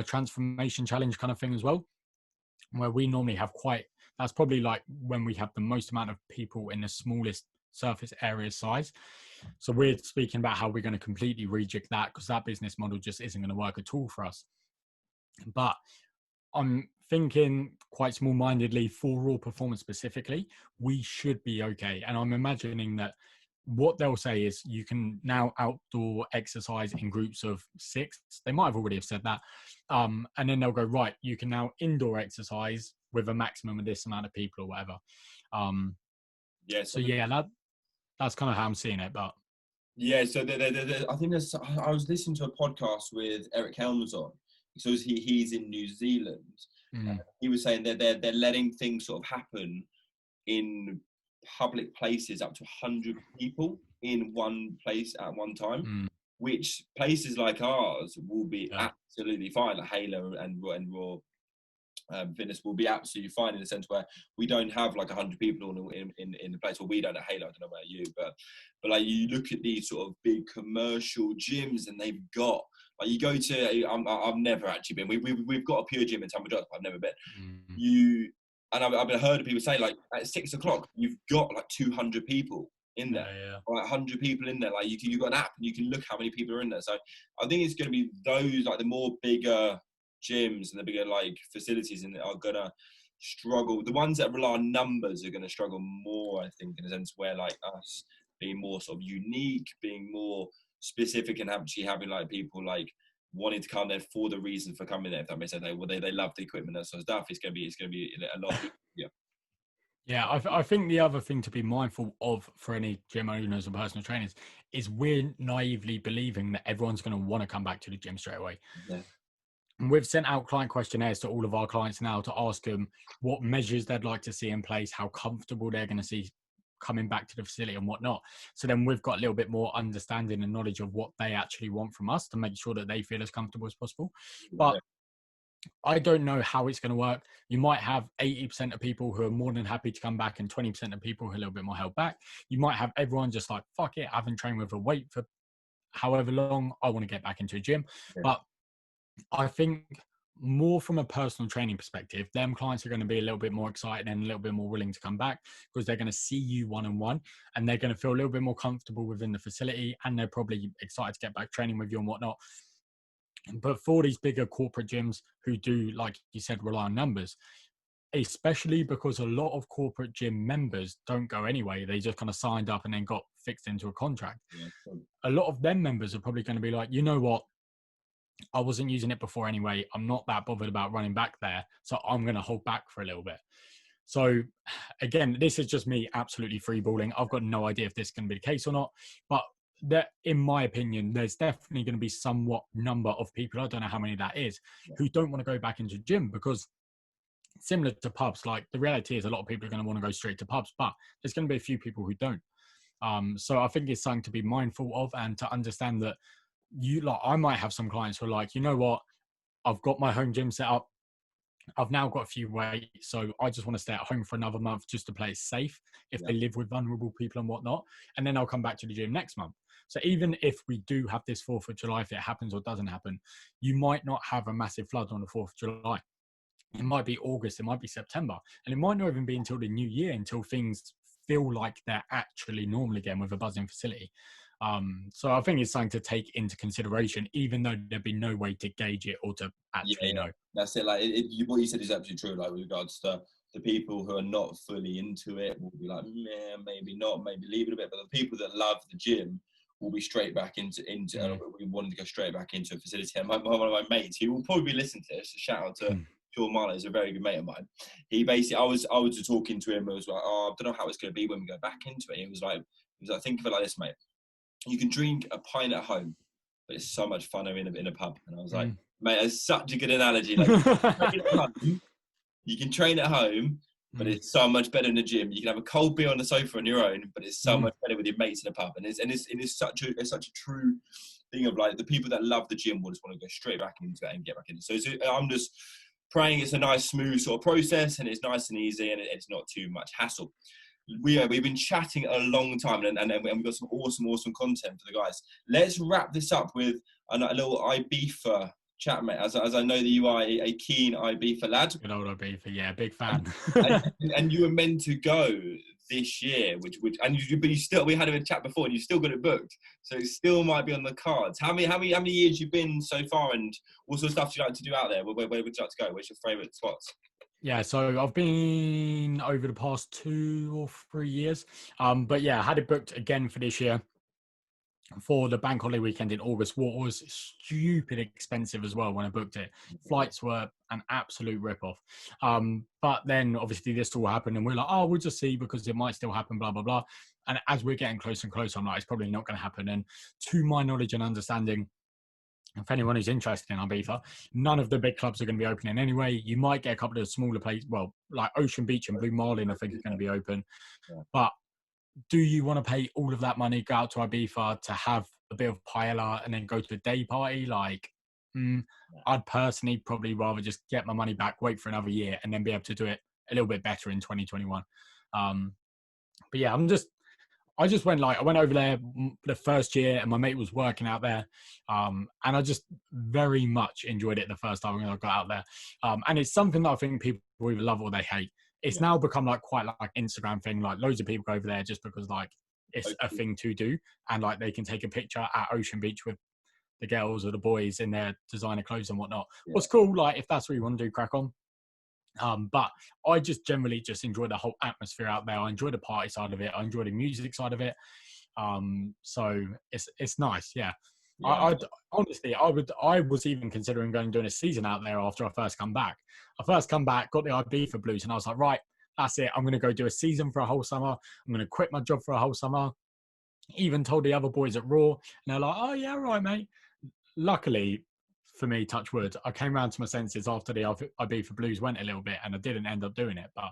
Speaker 2: transformation challenge kind of thing as well, where we normally have that's probably like when we have the most amount of people in the smallest surface area size. So we're speaking about how we're going to completely rejig that, because that business model just isn't going to work at all for us. But I'm thinking quite small-mindedly for Raw Performance specifically, we should be okay. And I'm imagining that what they'll say is you can now outdoor exercise in groups of 6. They might have already have said that. And then they'll go, right, you can now indoor exercise with a maximum of this amount of people or whatever. So yeah, that's kind of how I'm seeing it. But
Speaker 1: yeah, so I think I was listening to a podcast with Eric Helms on. So he's in New Zealand. He was saying that they're letting things sort of happen in public places up to 100 people in one place at one time, which places like ours will be absolutely fine. Like Halo and Raw Fitness will be absolutely fine in the sense where we don't have like 100 people in the place. Well, we don't at Halo. I don't know about you, but like you look at these sort of big commercial gyms and they've got. Like you go to, I've never actually been. We've got a pure gym in Tunbridge Wells, but I've never been. I've heard of people say like at 6 o'clock you've got like 200 people in there, or like 100 people in there. Like you've got an app and you can look how many people are in there. So I think it's going to be those like the more bigger gyms and the bigger like facilities and are gonna struggle. The ones that rely on numbers are going to struggle more, I think, in a sense where like us being more sort of unique, being more specific and actually having like people like wanting to come there for the reason for coming there, if that makes sense. They love the equipment and sort of stuff. It's gonna be a lot.
Speaker 2: I think the other thing to be mindful of for any gym owners and personal trainers is we're naively believing that everyone's going to want to come back to the gym straight away. And we've sent out client questionnaires to all of our clients now to ask them what measures they'd like to see in place, how comfortable they're going to see coming back to the facility and whatnot. So then we've got a little bit more understanding and knowledge of what they actually want from us to make sure that they feel as comfortable as possible. But I don't know how it's going to work. You might have 80% of people who are more than happy to come back and 20% of people who are a little bit more held back. You might have everyone just like, fuck it, I haven't trained with a weight for however long, I want to get back into a gym. But I think more from a personal training perspective, them clients are going to be a little bit more excited and a little bit more willing to come back because they're going to see you one-on-one and they're going to feel a little bit more comfortable within the facility and they're probably excited to get back training with you and whatnot. But for these bigger corporate gyms who do, like you said, rely on numbers, especially because a lot of corporate gym members don't go anyway, they just kind of signed up and then got fixed into a contract. A lot of them members are probably going to be like, you know what? I wasn't using it before anyway. I'm not that bothered about running back there. So I'm going to hold back for a little bit. So again, this is just me absolutely freeballing. I've got no idea if this is going to be the case or not. But that, in my opinion, there's definitely going to be somewhat number of people, I don't know how many that is, who don't want to go back into gym because similar to pubs, like the reality is a lot of people are going to want to go straight to pubs, but there's going to be a few people who don't. So I think it's something to be mindful of and to understand that I might have some clients who are like, you know what, I've got my home gym set up. I've now got a few weights, so I just want to stay at home for another month just to play it safe if they live with vulnerable people and whatnot. And then I'll come back to the gym next month. So even if we do have this 4th of July, if it happens or doesn't happen, you might not have a massive flood on the 4th of July. It might be August, it might be September, and it might not even be until the new year, until things feel like they're actually normal again with a buzzing facility. So I think it's something to take into consideration, even though there'd be no way to gauge it or to actually know.
Speaker 1: That's it. Like what you said is absolutely true. Like with regards to the people who are not fully into it, will be like, maybe not, maybe leave it a bit. But the people that love the gym will be straight back into. We wanted to go straight back into a facility. And one of my mates, he will probably listen to this. Shout out to Sean Marlowe, is a very good mate of mine. He basically, I was talking to him. I was like, I don't know how it's going to be when we go back into it. He was like, think of it like this, mate. You can drink a pint at home, but it's so much funner in a pub. And I was like, mate, that's such a good analogy. Like, you can train at home, but it's so much better in the gym. You can have a cold beer on the sofa on your own, but it's so much better with your mates in a pub. And it's such a true thing of like the people that love the gym will just want to go straight back into it and get back into it. So I'm just praying it's a nice, smooth sort of process and it's nice and easy and it's not too much hassle. We've been chatting a long time and we've got some awesome content for the guys. Let's wrap this up with a little Ibiza chat, mate. As I know that you are a keen Ibiza lad.
Speaker 2: Good old Ibiza, yeah, big fan.
Speaker 1: and you were meant to go this year, but you still, we had a chat before, and you still got it booked, so it still might be on the cards. How many years you've been so far, and what sort of stuff do you like to do out there? Where would you like to go? Where's your favourite spots?
Speaker 2: Yeah, so I've been over the past 2 or 3 years. But yeah, I had it booked again for this year for the bank holiday weekend in August. What was stupid expensive as well when I booked it. Flights were an absolute ripoff. But then obviously this all happened and we're like, oh, we'll just see because it might still happen, blah, blah, blah. And as we're getting closer and closer, I'm like, it's probably not going to happen. And to my knowledge and understanding, if anyone who's interested in Ibiza, none of the big clubs are going to be opening anyway. You might get a couple of smaller places, well, like Ocean Beach and Blue Marlin, I think are going to be open. Yeah. But do you want to pay all of that money, go out to Ibiza to have a bit of paella and then go to a day party? Like, I'd personally probably rather just get my money back, wait for another year, and then be able to do it a little bit better in 2021. But yeah, I went over there the first year and my mate was working out there. And I just very much enjoyed it the first time I got out there. And it's something that I think people either love or they hate. It's now become like quite like Instagram thing. Like loads of people go over there just because like it's a thing to do. And like they can take a picture at Ocean Beach with the girls or the boys in their designer clothes and whatnot. Yeah. What's cool, like if that's what you want to do, crack on. But I just generally just enjoy the whole atmosphere out there. I enjoy the party side of it. I enjoy the music side of it. So it's nice. Yeah. I honestly, I was even considering doing a season out there after I first come back. I first come back, got the Ibiza blues, and I was like, right, that's it. I'm going to go do a season for a whole summer. I'm going to quit my job for a whole summer. Even told the other boys at Raw, and they're like, oh yeah, right, mate. Luckily, for me, touch wood, I came around to my senses after the IB for Blues went a little bit, and I didn't end up doing it. But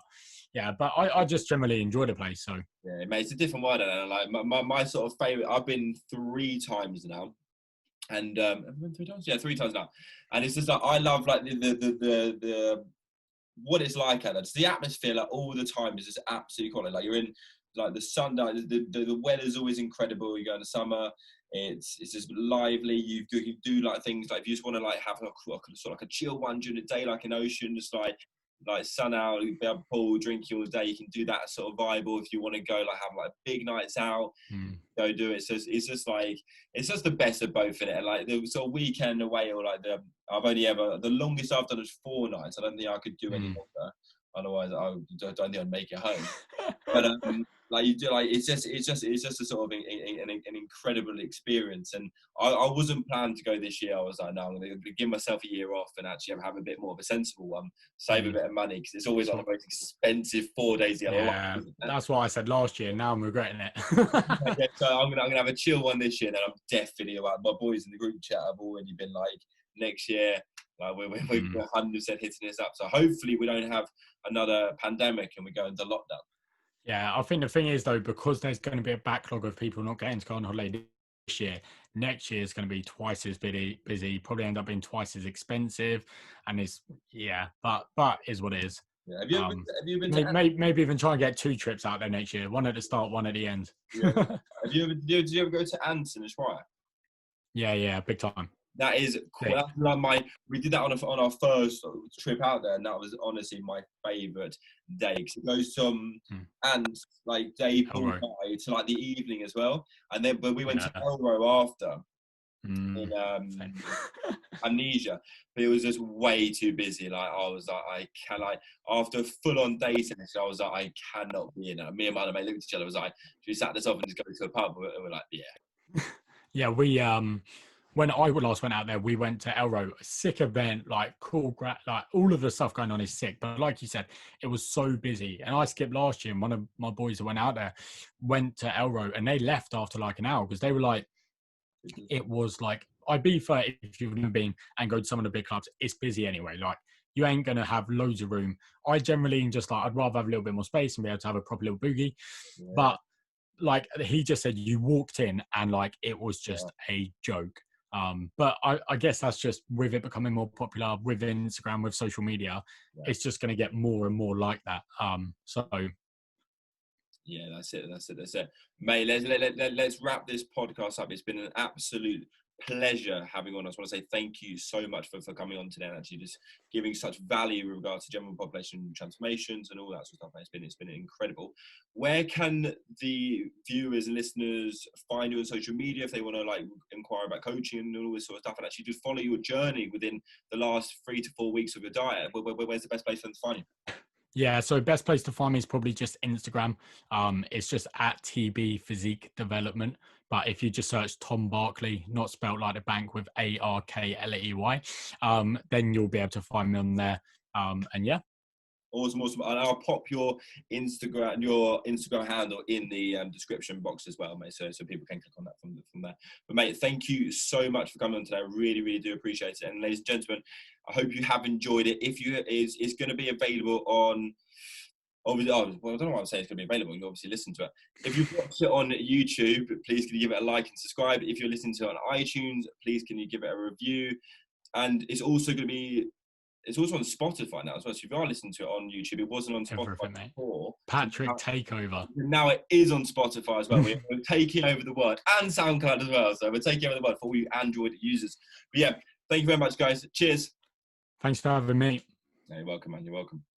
Speaker 2: yeah, but I just generally enjoy the place. So
Speaker 1: yeah, mate, it's a different world. And like my sort of favorite, I've been 3 times now. And have I been 3 times? Yeah, 3 times now. And it's just like I love like the what it's like out there. Just the atmosphere, like all the time, is just absolutely quality. Like you're in like the sun, like, the weather's always incredible. You go in the summer, it's just lively. You do like things like if you just want to like have sort of like a chill one during the day, like an ocean, just like sun out, you be able to pool, drinking all day. You can do that sort of vibe. Or if you want to go like have like big nights out, go do it. So it's just like it's just the best of both in it. And like the sort of weekend away, or like the longest I've done is 4 nights. I don't think I could do any longer. Otherwise, I don't think I'd make it home. But like you do, like it's just a sort of an incredible experience. And I wasn't planning to go this year. I was like, no, I'm going to give myself a year off and actually have a bit more of a sensible one, save a bit of money, because it's always on the most expensive 4 days of your life.
Speaker 2: That's what I said last year. Now I'm regretting it.
Speaker 1: Yeah, so I'm gonna have a chill one this year. Then I'm definitely like my boys in the group chat have already been like, next year, like we're 100% hitting this up. So hopefully we don't have another pandemic and we go into lockdown.
Speaker 2: Yeah, I think the thing is though, because there's going to be a backlog of people not getting to go on holiday this year, next year is going to be twice as busy, probably end up being twice as expensive, and but is what it is.
Speaker 1: Yeah. Have you been
Speaker 2: maybe even try and get 2 trips out there next year, one at the start, one at the end.
Speaker 1: Yeah. Did you ever go to Ants in Ushuaia?
Speaker 2: Yeah, big time.
Speaker 1: That is cool. That's like we did that on our first trip out there, and that was honestly my favourite day, because it goes from Ants like day pool night to like the evening as well, and then but we went to Elro after in Amnesia, but it was just way too busy. Like I was like, after a full on day finish, I was like, I cannot be in it. Me and my other mate looked at each other, was like, should we sat this off and just go to a pub? And we're like, yeah.
Speaker 2: Yeah, we when I last went out there, we went to Elro, a sick event, like cool, like all of the stuff going on is sick. But like you said, it was so busy. And I skipped last year, and one of my boys that went out there went to Elro, and they left after like an hour, because they were like, it was like, IB30, if you've never been and go to some of the big clubs, it's busy anyway. Like you ain't going to have loads of room. I generally just like, I'd rather have a little bit more space and be able to have a proper little boogie. Yeah. But like he just said, you walked in and like, it was just a joke. But I guess that's just with it becoming more popular with Instagram, with social media, it's just going to get more and more like that. So
Speaker 1: yeah, that's it. Mate, let's wrap this podcast up. It's been an absolute pleasure having on. I just want to say thank you so much for coming on today and actually just giving such value with regards to general population transformations and all that sort of stuff. It's been incredible. Where can the viewers and listeners find you on social media if they want to like inquire about coaching and all this sort of stuff, and actually just follow your journey within the last 3 to 4 weeks of your diet? Where's the best place for them to find you?
Speaker 2: Yeah, so best place to find me is probably just Instagram. It's just at TB Physique Development. But if you just search Tom Barkley, not spelled like the bank, with ARKLEY, then you'll be able to find me on there. And yeah.
Speaker 1: Awesome. And I'll pop your Instagram handle in the description box as well, mate, so people can click on that from there. But mate, thank you so much for coming on today. I really, really do appreciate it. And ladies and gentlemen, I hope you have enjoyed it. If you it's going to be available on, obviously, I don't know why I'm saying it's going to be available. You can obviously listen to it. If you've watched it on YouTube, please can you give it a like and subscribe. If you're listening to it on iTunes, please can you give it a review. And it's also going to be, it's also on Spotify now as well. So if you are listening to it on YouTube, it wasn't on Spotify before.
Speaker 2: Patrick takeover.
Speaker 1: Now it is on Spotify as well. We're taking over the world, and SoundCloud as well. So we're taking over the world for all you Android users. But yeah, thank you very much, guys. Cheers.
Speaker 2: Thanks for having me.
Speaker 1: You're welcome, man. You're welcome.